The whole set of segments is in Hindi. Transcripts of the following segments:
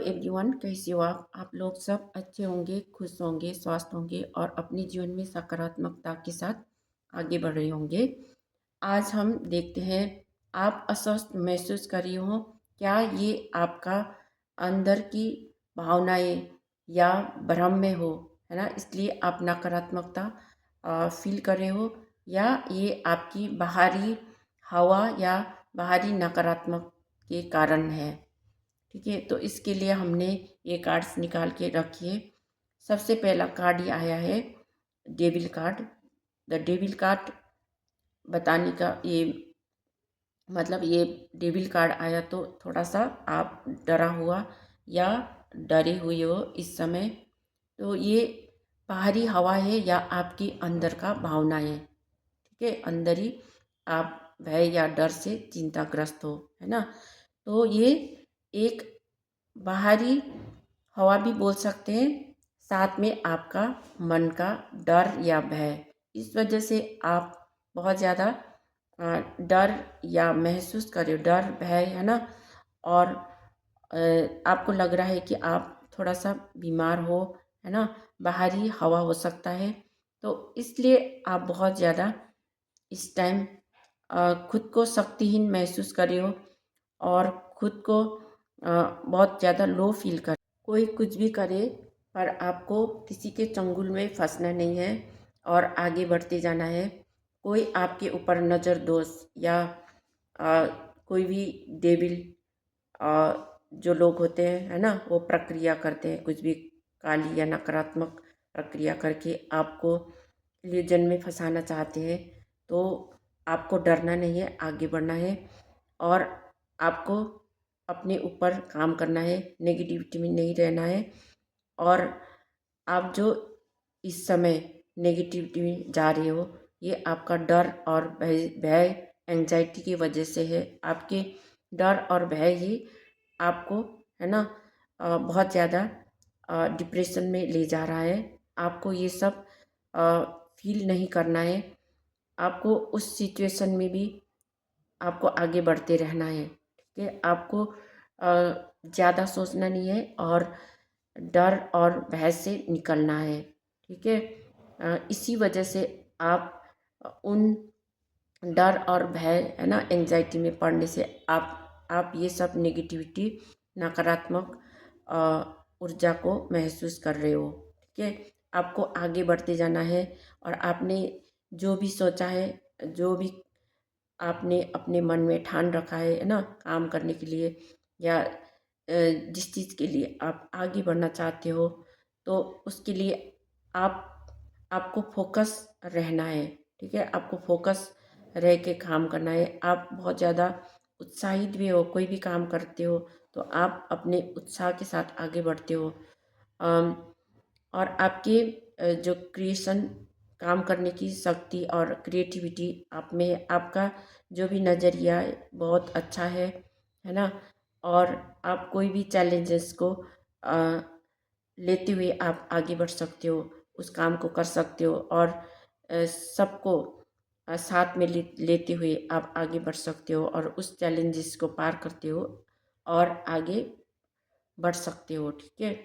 एवरीवन, कैसे हो आप लोग सब अच्छे होंगे, खुश होंगे, स्वस्थ होंगे और अपने जीवन में सकारात्मकता के साथ आगे बढ़ रहे होंगे। आज हम देखते हैं, आप अस्वस्थ महसूस कर रही हो, क्या ये आपका अंदर की भावनाएं या भ्रम में हो, है ना, इसलिए आप नकारात्मकता फील कर रहे हो, या ये आपकी बाहरी हवा या बाहरी नकारात्मक के कारण है। ठीक है, तो इसके लिए हमने ये कार्ड्स निकाल के रखिए। सबसे पहला कार्ड ये आया है devil card. The devil card बताने का ये मतलब, ये डेविल कार्ड आया तो थोड़ा सा आप डरा हुआ या डरे हुए हो इस समय। तो ये बाहरी हवा है या आपकी अंदर का भावना है। ठीक है, अंदर ही आप भय या डर से चिंताग्रस्त हो, है ना। तो ये एक बाहरी हवा भी बोल सकते हैं, साथ में आपका मन का डर या भय। इस वजह से आप बहुत ज़्यादा डर या महसूस कर रहे हो, डर भय, है ना। और आपको लग रहा है कि आप थोड़ा सा बीमार हो, है ना। बाहरी हवा हो सकता है, तो इसलिए आप बहुत ज़्यादा इस टाइम खुद को शक्तिहीन महसूस कर रहे हो और खुद को बहुत ज़्यादा लो फील कर। कोई कुछ भी करे, पर आपको किसी के चंगुल में फंसना नहीं है और आगे बढ़ते जाना है। कोई आपके ऊपर नज़र दोष या कोई भी डेविल जो लोग होते हैं, है ना, वो प्रक्रिया करते हैं, कुछ भी काली या नकारात्मक प्रक्रिया करके आपको इल्यूजन में फंसाना चाहते हैं। तो आपको डरना नहीं है, आगे बढ़ना है और आपको अपने ऊपर काम करना है, नेगेटिविटी में नहीं रहना है। और आप जो इस समय नेगेटिविटी में जा रहे हो, ये आपका डर और भय एंजाइटी की वजह से है। आपके डर और भय ही आपको, है ना, बहुत ज़्यादा डिप्रेशन में ले जा रहा है। आपको ये सब फील नहीं करना है। आपको उस सिचुएशन में भी आपको आगे बढ़ते रहना है। ठीक है, आपको ज़्यादा सोचना नहीं है और डर और भय से निकलना है। ठीक है, इसी वजह से आप उन डर और भय, है ना, एंजाइटी में पड़ने से आप ये सब नेगेटिविटी, नकारात्मक ऊर्जा को महसूस कर रहे हो। ठीक है, आपको आगे बढ़ते जाना है और आपने जो भी सोचा है, जो भी आपने अपने मन में ठान रखा है ना, काम करने के लिए या जिस चीज़ के लिए आप आगे बढ़ना चाहते हो, तो उसके लिए आप आपको फोकस रहना है। ठीक है, आपको फोकस रह के काम करना है। आप बहुत ज़्यादा उत्साहित भी हो, कोई भी काम करते हो तो आप अपने उत्साह के साथ आगे बढ़ते हो। अम, और आपके जो क्रिएशन, काम करने की शक्ति और क्रिएटिविटी आप में है। आपका जो भी नज़रिया है बहुत अच्छा है ना। और आप कोई भी चैलेंजेस को अ, लेते हुए आप आगे बढ़ सकते हो, उस काम को कर सकते हो और सबको साथ में लेते हुए आप आगे बढ़ सकते हो और उस चैलेंजेस को पार करते हो और आगे बढ़ सकते हो। ठीक है,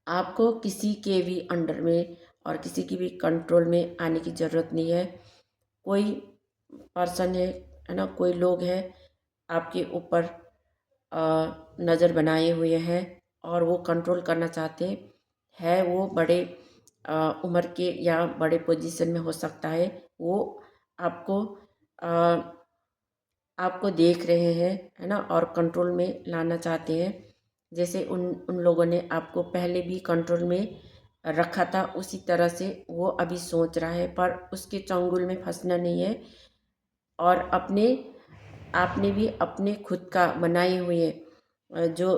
आपको किसी के भी अंडर में और किसी की भी कंट्रोल में आने की ज़रूरत नहीं है। कोई पर्सन है ना, कोई लोग हैं आपके ऊपर नज़र बनाए हुए हैं और वो कंट्रोल करना चाहते हैं। वो बड़े उम्र के या बड़े पोजीशन में हो सकता है। वो आपको आपको देख रहे हैं, है ना, और कंट्रोल में लाना चाहते हैं। जैसे उन उन लोगों ने आपको पहले भी कंट्रोल में रखा था, उसी तरह से वो अभी सोच रहा है, पर उसके चंगुल में फंसना नहीं है। और अपने आपने भी अपने खुद का बनाए हुए जो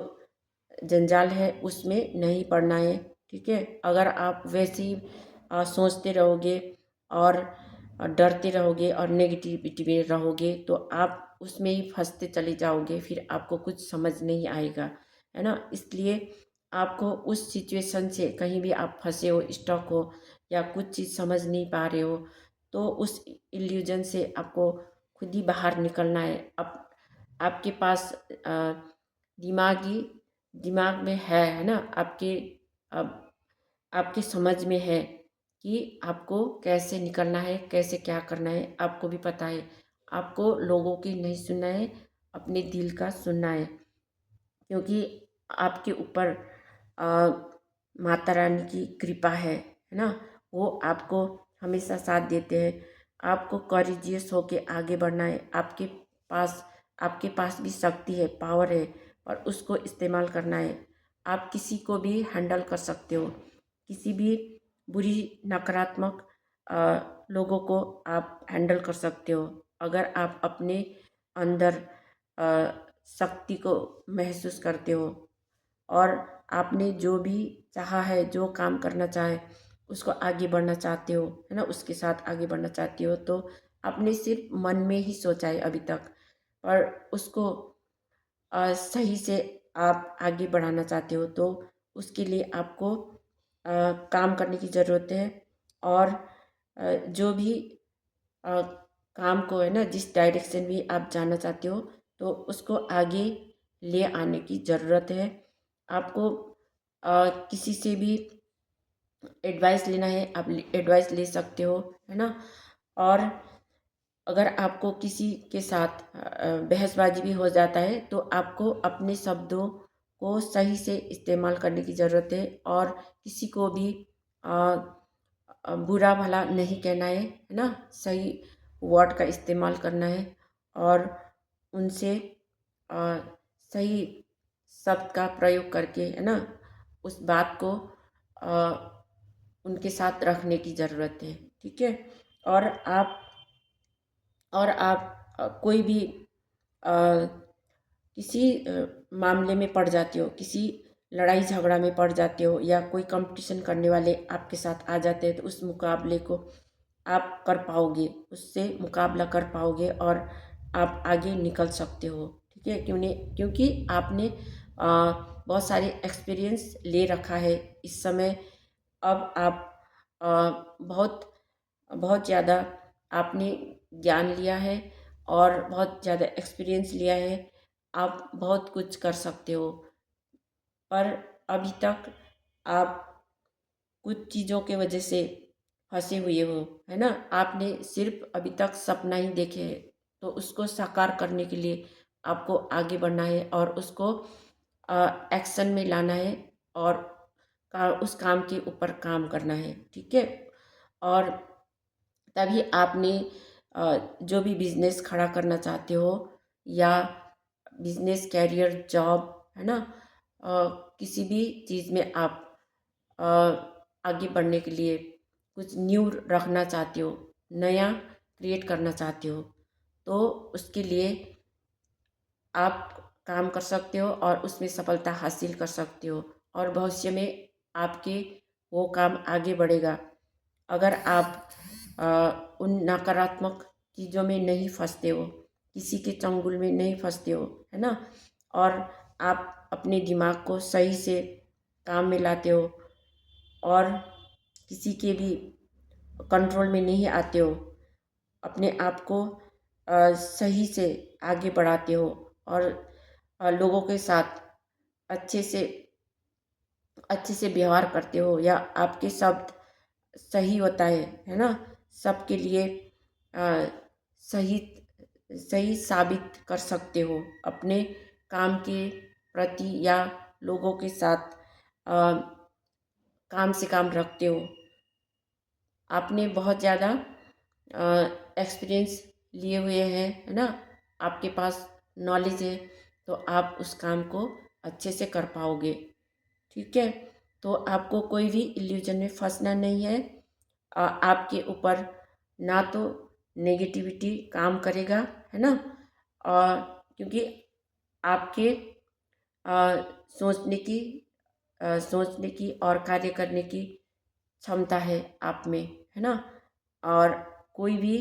जंजाल है उसमें नहीं पड़ना है। ठीक है, अगर आप वैसे ही सोचते रहोगे और डरते रहोगे और नेगेटिविटी में रहोगे तो आप उसमें ही फंसते चले जाओगे, फिर आपको कुछ समझ नहीं आएगा, है ना। इसलिए आपको उस सिचुएशन से, कहीं भी आप फंसे हो, स्टक हो या कुछ चीज़ समझ नहीं पा रहे हो, तो उस इल्यूजन से आपको खुद ही बाहर निकलना है। अब आपके पास दिमागी दिमाग में है ना, आपके अब आपके समझ में है कि आपको कैसे निकलना है, कैसे क्या करना है, आपको भी पता है। आपको लोगों की नहीं सुनना है, अपने दिल का सुनना है, क्योंकि आपके ऊपर अ, माता रानी की कृपा है ना। वो आपको हमेशा साथ देते हैं। आपको करेजियस होके आगे बढ़ना है। पास आपके पास भी शक्ति है, पावर है, और उसको इस्तेमाल करना है। आप किसी को भी हैंडल कर सकते हो। किसी भी बुरी नकारात्मक लोगों को आप हैंडल कर सकते हो, अगर आप अपने अंदर अ, शक्ति को महसूस करते हो, और आपने जो भी चाहा है, जो काम करना चाहे, उसको आगे बढ़ना चाहते हो, है ना, उसके साथ आगे बढ़ना चाहते हो, तो आपने सिर्फ मन में ही सोचा है अभी तक, पर उसको सही से आप आगे बढ़ाना चाहते हो, तो उसके लिए आपको काम करने की ज़रूरत है। और जो भी अ, काम को, है ना, जिस डायरेक्शन में आप जाना चाहते हो, तो उसको आगे ले आने की ज़रूरत है। आपको किसी से भी एडवाइस लेना है, आप एडवाइस ले सकते हो, है ना। और अगर आपको किसी के साथ बहसबाजी भी हो जाता है, तो आपको अपने शब्दों को सही से इस्तेमाल करने की ज़रूरत है, और किसी को भी अ, बुरा भला नहीं कहना है ना। सही वर्ड का इस्तेमाल करना है, और उनसे अ, सही शब्द का प्रयोग करके, है ना, उस बात को उनके साथ रखने की ज़रूरत है। ठीक है। और आप और आप कोई भी अ, किसी मामले में पड़ जाते हो, किसी लड़ाई झगड़ा में पड़ जाते हो, या कोई कंपटीशन करने वाले आपके साथ आ जाते हैं, तो उस मुकाबले को आप कर पाओगे, उससे मुकाबला कर पाओगे, और आप आगे निकल सकते हो। ठीक है, क्योंकि आपने बहुत सारे एक्सपीरियंस ले रखा है इस समय। अब आप बहुत बहुत ज़्यादा आपने ज्ञान लिया है, और बहुत ज़्यादा एक्सपीरियंस लिया है। आप बहुत कुछ कर सकते हो, पर अभी तक आप कुछ चीज़ों के वजह से फंसे हुए हो, है ना। आपने सिर्फ अभी तक सपना ही देखे हैं, तो उसको साकार करने के लिए आपको आगे बढ़ना है, और उसको एक्शन में लाना है, और उस काम के ऊपर काम करना है। ठीक है। और तभी आपने जो भी बिजनेस खड़ा करना चाहते हो, या बिजनेस, कैरियर, जॉब, है ना, किसी भी चीज़ में आप अ, आगे बढ़ने के लिए कुछ न्यू रखना चाहते हो, नया क्रिएट करना चाहते हो, तो उसके लिए आप काम कर सकते हो, और उसमें सफलता हासिल कर सकते हो, और भविष्य में आपके वो काम आगे बढ़ेगा, अगर आप उन नकारात्मक चीज़ों में नहीं फंसते हो, किसी के चंगुल में नहीं फंसते हो, है ना। और आप अपने दिमाग को सही से काम में लाते हो, और किसी के भी कंट्रोल में नहीं आते हो, अपने आप को सही से आगे बढ़ाते हो, और लोगों के साथ अच्छे से अच्छे से व्यवहार करते हो, या आपके शब्द सही होता है ना, सबके लिए अ, सही सही साबित कर सकते हो अपने काम के प्रति, या लोगों के साथ अ, काम से काम रखते हो। आपने बहुत ज़्यादा एक्सपीरियंस लिए हुए हैं, है ना, आपके पास नॉलेज है, तो आप उस काम को अच्छे से कर पाओगे। ठीक है। तो आपको कोई भी इल्यूजन में फंसना नहीं है। आपके ऊपर ना तो नेगेटिविटी काम करेगा, है ना, और क्योंकि आपके अ, सोचने की सोचने की और कार्य करने की क्षमता है आप में, है ना। और कोई भी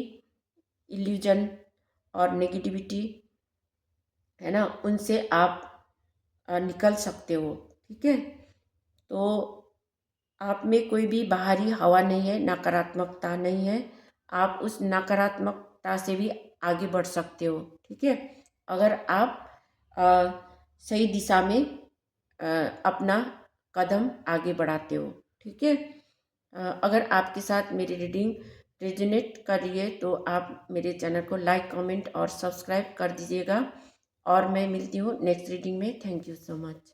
इल्यूजन और नेगेटिविटी, है ना, उनसे आप निकल सकते हो। ठीक है। तो आप में कोई भी बाहरी हवा नहीं है, नकारात्मकता नहीं है। आप उस नकारात्मकता से भी आगे बढ़ सकते हो। ठीक है। अगर आप अ, सही दिशा में अपना कदम आगे बढ़ाते हो। ठीक है। अगर आपके साथ मेरी रीडिंग रेजोनेट कर रही है तो आप मेरे चैनल को लाइक कमेंट और सब्सक्राइब कर दीजिएगा। और मैं मिलती हूँ नेक्स्ट रीडिंग में। Thank you so much.